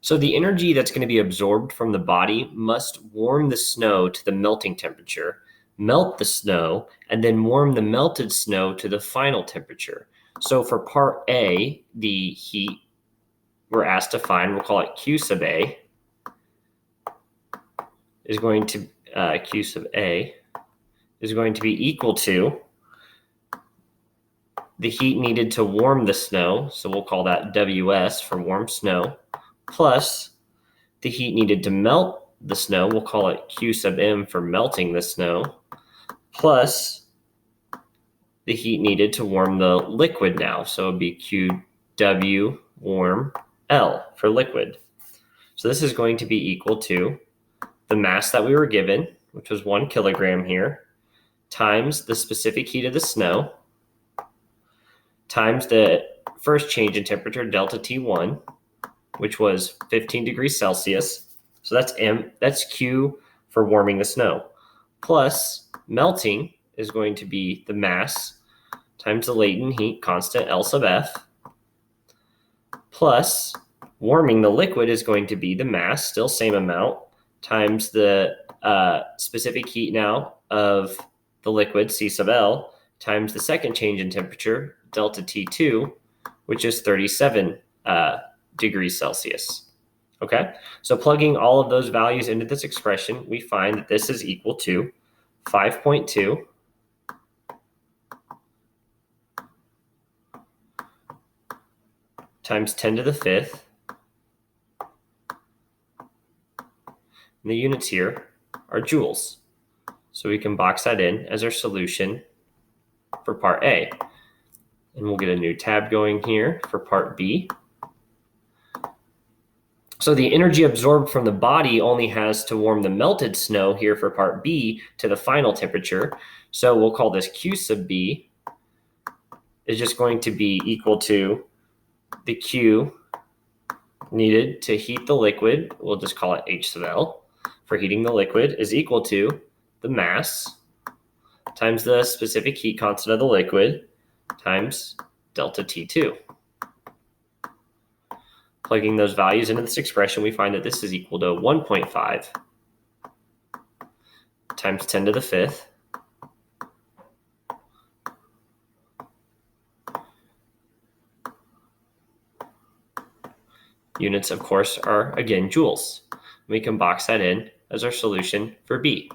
So the energy that's going to be absorbed from the body must warm the snow to the melting temperature, melt the snow, and then warm the melted snow to the final temperature. So for part A, the heat we're asked to find, we'll call it Q sub A, is going to Q sub A is going to be equal to the heat needed to warm the snow, so we'll call that WS for warm snow, plus the heat needed to melt the snow, we'll call it Q sub M for melting the snow, plus the heat needed to warm the liquid now, so it would be QW warm L for liquid. So this is going to be equal to the mass that we were given, which was 1 kilogram here, times the specific heat of the snow, times the first change in temperature, delta T1, which was 15 degrees Celsius. So that's M, that's Q for warming the snow. Plus melting is going to be the mass times the latent heat constant, L sub F, plus warming the liquid is going to be the mass, still same amount, times the specific heat now of the liquid, C sub L, times the second change in temperature, delta T2, which is 37 degrees Celsius. Okay, so plugging all of those values into this expression, we find that this is equal to 5.2 times 10 to the 5th. And the units here are joules. So we can box that in as our solution for part A. And we'll get a new tab going here for part B. So the energy absorbed from the body only has to warm the melted snow here for part B to the final temperature. So we'll call this Q sub B is just going to be equal to the Q needed to heat the liquid. We'll just call it H sub L for heating the liquid is equal to the mass times the specific heat constant of the liquid times delta T2. Plugging those values into this expression, we find that this is equal to 1.5 times 10 to the 5th units, of course, are again joules. We can box that in as our solution for B.